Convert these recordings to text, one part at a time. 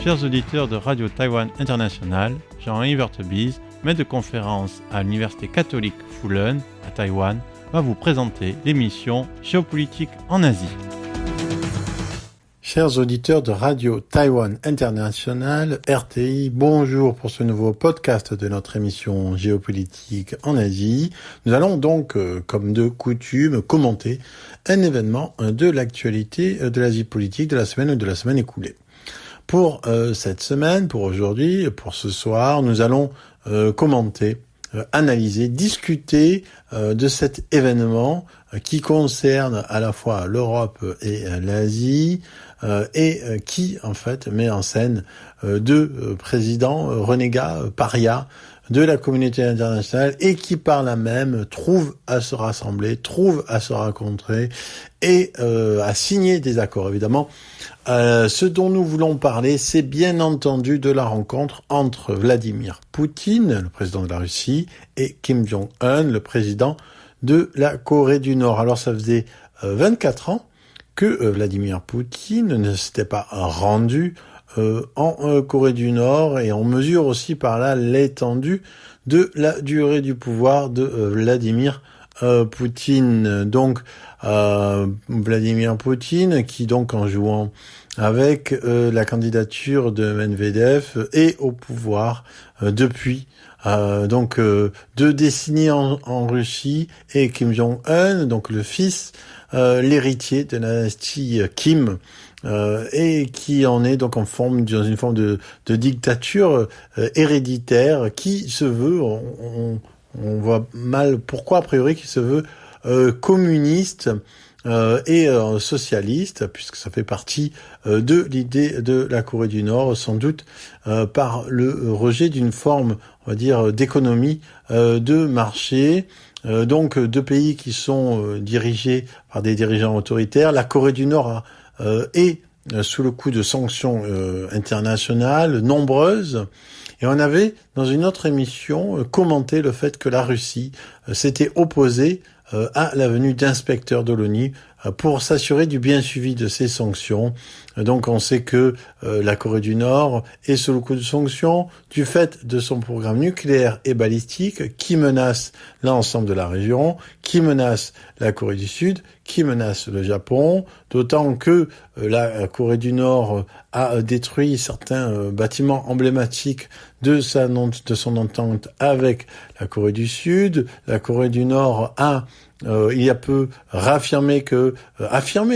Chers auditeurs de Radio Taïwan International, Jean-Yves Heurtebise, maître de conférence à l'Université catholique Fulun à Taïwan, va vous présenter l'émission Géopolitique en Asie. Chers auditeurs de Radio Taïwan International, RTI, bonjour pour ce nouveau podcast de notre émission Géopolitique en Asie. Nous allons donc, comme de coutume, commenter un événement de l'actualité de l'Asie politique de la semaine ou de la semaine écoulée. Pour cette semaine, pour aujourd'hui, pour ce soir, nous allons commenter, analyser, discuter de cet événement qui concerne à la fois l'Europe et l'Asie et qui, en fait, met en scène deux présidents renégats, parias de la communauté internationale et qui, par là même, trouvent à se rassembler, trouvent à se rencontrer et à signer des accords, évidemment. Ce dont nous voulons parler, c'est bien entendu de la rencontre entre Vladimir Poutine, le président de la Russie, et Kim Jong-un, le président de la Corée du Nord. Alors ça faisait 24 ans que Vladimir Poutine ne s'était pas rendu en Corée du Nord, et on mesure aussi par là l'étendue de la durée du pouvoir de Vladimir Poutine. Donc Vladimir Poutine qui, donc, en jouant avec la candidature de Medvedev, est au pouvoir depuis donc 2 décennies en Russie, et Kim Jong-un, donc le fils, l'héritier de la dynastie Kim, et qui en est donc dans une forme de dictature héréditaire qui se veut, on voit mal pourquoi a priori, qui se veut communiste et socialiste, puisque ça fait partie de l'idée de la Corée du Nord, sans doute par le rejet d'une forme, on va dire, d'économie de marché. Donc deux pays qui sont dirigés par des dirigeants autoritaires. La Corée du Nord est sous le coup de sanctions internationales nombreuses. Et on avait, dans une autre émission, commenté le fait que la Russie s'était opposée à la venue d'inspecteurs de l'ONU pour s'assurer du bien suivi de ces sanctions. Donc on sait que la Corée du Nord est sous le coup de sanctions du fait de son programme nucléaire et balistique qui menace l'ensemble de la région, qui menace la Corée du Sud, qui menace le Japon, d'autant que la Corée du Nord a détruit certains bâtiments emblématiques de son entente avec la Corée du Sud. La Corée du Nord a il y a peu affirmé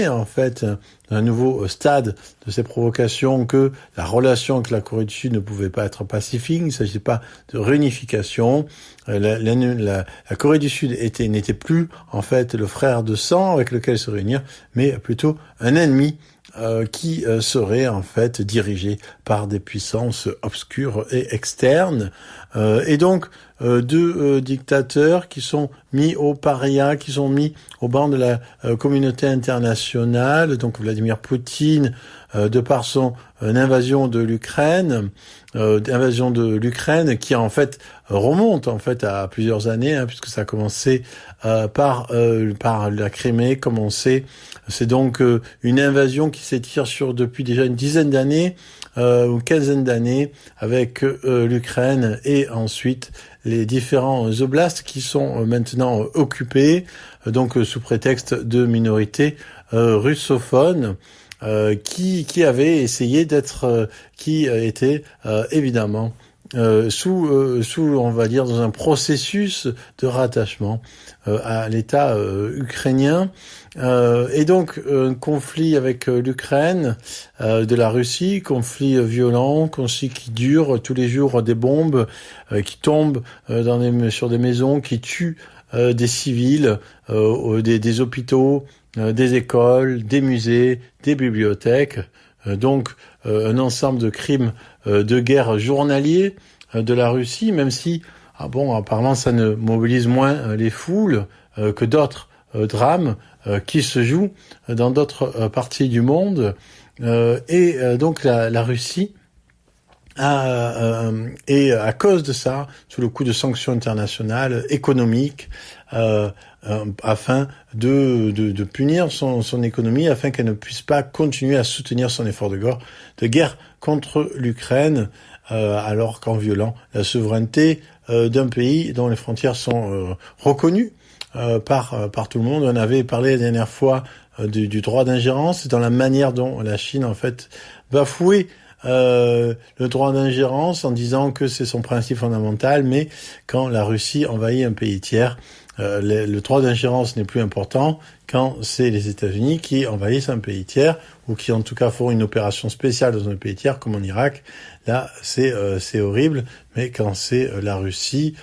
en fait un nouveau stade de ces provocations, que la relation avec la Corée du Sud ne pouvait pas être pacifique, il ne s'agissait pas de réunification. La Corée du Sud n'était plus en fait le frère de sang avec lequel se réunir, mais plutôt un ennemi qui serait en fait dirigé par des puissances obscures et externes. Et donc deux dictateurs qui sont mis au paria, qui sont mis au banc de la communauté internationale. Donc Vladimir Poutine, de par son invasion de l'Ukraine, qui en fait remonte en fait à plusieurs années, puisque ça a commencé par la Crimée, comme on sait. C'est donc une invasion qui s'étire depuis déjà une dizaine d'années, ou quinzaine d'années, avec l'Ukraine et ensuite les différents oblasts qui sont maintenant occupés, donc sous prétexte de minorités russophones, qui avaient essayé d'être, qui étaient évidemment sous on va dire dans un processus de rattachement à l'État ukrainien, et donc un conflit avec l'Ukraine, de la Russie, conflit violent, conflit qui dure tous les jours, des bombes qui tombent sur des maisons, qui tuent des civils, des hôpitaux, des écoles, des musées, des bibliothèques, donc un ensemble de crimes de guerre journaliers de la Russie, même si, apparemment ça ne mobilise moins les foules que d'autres drames qui se jouent dans d'autres parties du monde. Donc la Russie Et à cause de ça, sous le coup de sanctions internationales économiques, afin de punir son économie, afin qu'elle ne puisse pas continuer à soutenir son effort de guerre contre l'Ukraine, alors qu'en violant la souveraineté d'un pays dont les frontières sont reconnues par tout le monde. On avait parlé la dernière fois du droit d'ingérence, dans la manière dont la Chine en fait bafouait le droit d'ingérence en disant que c'est son principe fondamental, mais quand la Russie envahit un pays tiers, le droit d'ingérence n'est plus important quand c'est les États-Unis qui envahissent un pays tiers ou qui en tout cas font une opération spéciale dans un pays tiers comme en Irak. Là, c'est horrible, mais quand c'est la Russie,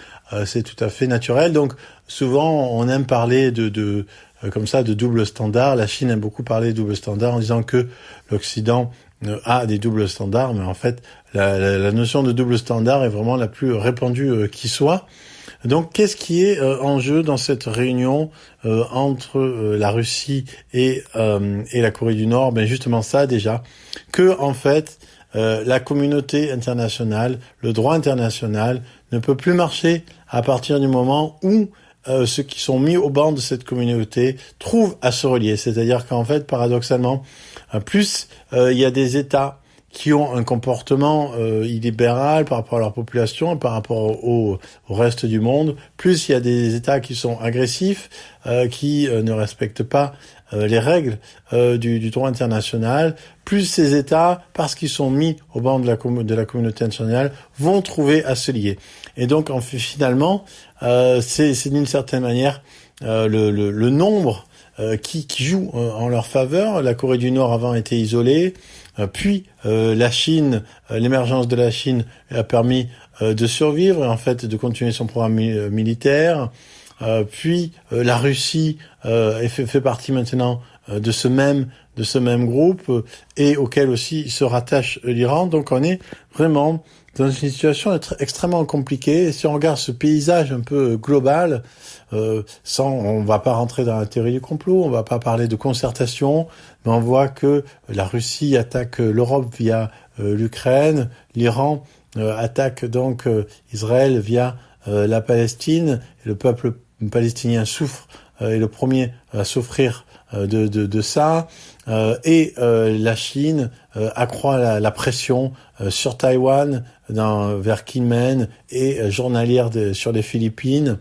c'est tout à fait naturel. Donc souvent, on aime parler comme ça de double standard. La Chine aime beaucoup parler de double standard en disant que l'Occident a des doubles standards, mais en fait, la notion de double standard est vraiment la plus répandue qui soit. Donc, qu'est-ce qui est en jeu dans cette réunion entre la Russie et la Corée du Nord? Ben justement ça déjà, que en fait la communauté internationale, le droit international ne peut plus marcher à partir du moment où ceux qui sont mis au banc de cette communauté trouvent à se relier. C'est-à-dire qu'en fait, paradoxalement, plus il y a des États qui ont un comportement illibéral par rapport à leur population, par rapport au reste du monde, plus il y a des États qui sont agressifs, qui ne respectent pas les règles du droit international, plus ces États, parce qu'ils sont mis au banc de la communauté internationale, vont trouver à se lier. Et donc, finalement, c'est d'une certaine manière le nombre qui joue en leur faveur. La Corée du Nord avant était isolée, puis la Chine, l'émergence de la Chine a permis de survivre et en fait de continuer son programme militaire. Puis la Russie fait partie maintenant de ce même groupe et auquel aussi se rattache l'Iran. Donc on est vraiment dans une situation extrêmement compliquée. Et si on regarde ce paysage un peu global, on va pas rentrer dans la théorie du complot, on va pas parler de concertation, mais on voit que la Russie attaque l'Europe via l'Ukraine, l'Iran attaque donc Israël via la Palestine, et le peuple palestinien souffre, est le premier à souffrir de ça, et la Chine accroît la pression sur Taïwan, vers Kinmen, et journalière sur les Philippines.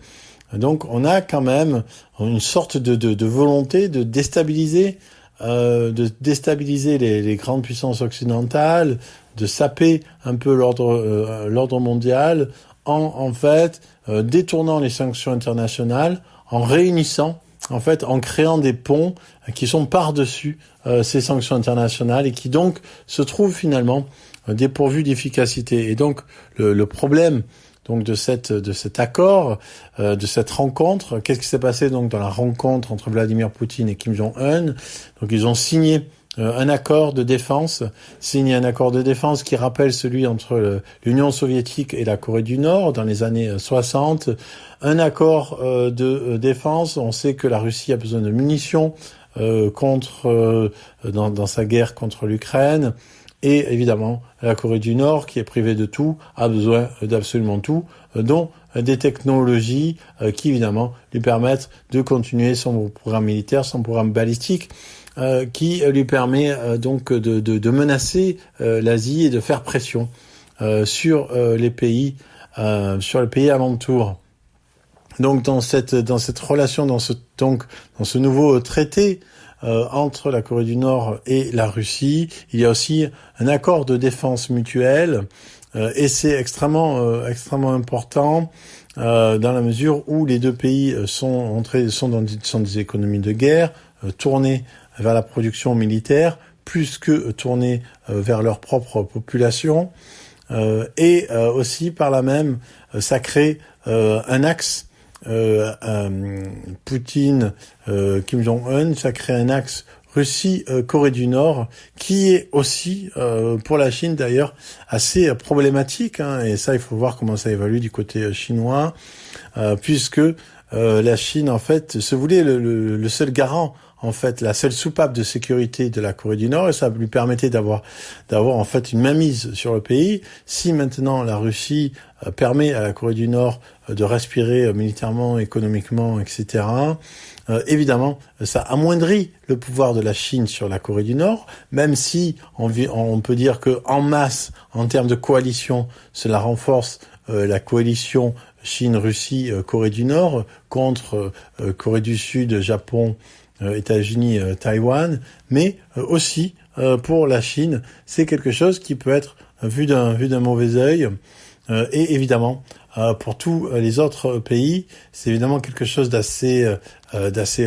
Donc on a quand même une sorte de volonté de déstabiliser les grandes puissances occidentales, de saper un peu l'ordre mondial en fait détournant les sanctions internationales, en réunissant, en fait, en créant des ponts qui sont par-dessus ces sanctions internationales et qui donc se trouvent finalement dépourvus d'efficacité. Et donc le problème donc de cet accord, de cette rencontre, qu'est-ce qui s'est passé donc dans la rencontre entre Vladimir Poutine et Kim Jong-un? Donc ils ont signé un accord de défense, qui rappelle celui entre l'Union soviétique et la Corée du Nord dans les années 60. Un accord de défense. On sait que la Russie a besoin de munitions dans sa guerre contre l'Ukraine. Et évidemment, la Corée du Nord, qui est privée de tout, a besoin d'absolument tout, dont des technologies qui, évidemment, lui permettent de continuer son programme militaire, son programme balistique, qui lui permet donc de menacer l'Asie et de faire pression sur les pays alentours. Donc dans cette relation, dans ce nouveau traité entre la Corée du Nord et la Russie, il y a aussi un accord de défense mutuelle et c'est extrêmement important dans la mesure où les deux pays sont des économies de guerre tournées vers la production militaire plus que tournées vers leur propre population et aussi par là même ça crée un axe Poutine, Kim Jong-un, ça crée un axe Russie, Corée du Nord, qui est aussi, pour la Chine d'ailleurs, assez problématique, hein, et ça il faut voir comment ça évolue du côté chinois, puisque la Chine en fait se voulait le seul garant en fait la seule soupape de sécurité de la Corée du Nord et ça lui permettait d'avoir en fait une mainmise sur le pays. Si maintenant la Russie permet à la Corée du Nord de respirer militairement, économiquement, etc., évidemment, ça amoindrit le pouvoir de la Chine sur la Corée du Nord, même si on peut dire que en masse, en termes de coalition, cela renforce la coalition Chine-Russie, Corée du Nord contre Corée du Sud, Japon, États-Unis, Taïwan, mais aussi pour la Chine, c'est quelque chose qui peut être vu d'un mauvais œil. Et évidemment, pour tous les autres pays, c'est évidemment quelque chose d'assez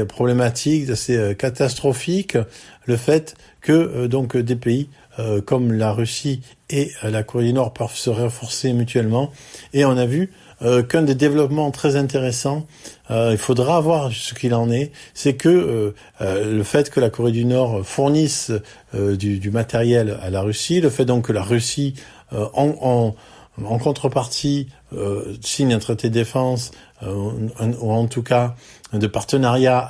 problématique, d'assez catastrophique, le fait que donc des pays comme la Russie et la Corée du Nord peuvent se renforcer mutuellement. Et on a vu qu'un des développements très intéressants, il faudra voir ce qu'il en est, c'est que le fait que la Corée du Nord fournisse du matériel à la Russie, le fait donc que la Russie en contrepartie signe un traité de défense ou en tout cas de partenariat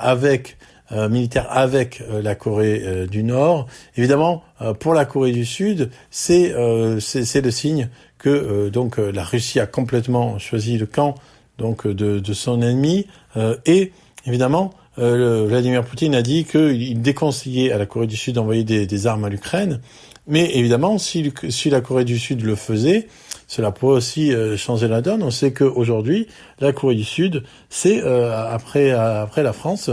militaire avec la Corée du Nord. Évidemment, pour la Corée du Sud, c'est le signe que donc la Russie a complètement choisi le camp donc de son ennemi et évidemment Vladimir Poutine a dit qu'il déconseillait à la Corée du Sud d'envoyer des armes à l'Ukraine. Mais évidemment, si la Corée du Sud le faisait, cela pourrait aussi changer la donne. On sait qu'aujourd'hui, la Corée du Sud, c'est après la France,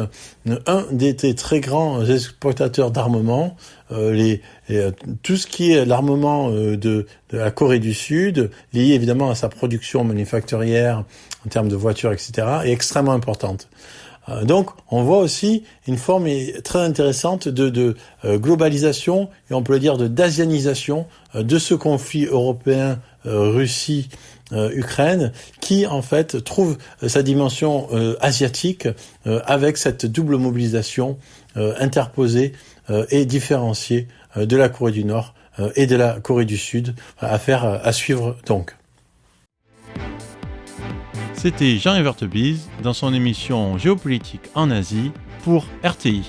un des très grands exportateurs d'armement. Tout ce qui est l'armement de la Corée du Sud, lié évidemment à sa production manufacturière en termes de voitures, etc., est extrêmement importante. Donc, on voit aussi une forme très intéressante de globalisation et on peut le dire d'asianisation de ce conflit européen Russie Ukraine qui en fait trouve sa dimension asiatique avec cette double mobilisation interposée et différenciée de la Corée du Nord et de la Corée du Sud à suivre donc. C'était Jean Evertebise dans son émission Géopolitique en Asie pour RTI.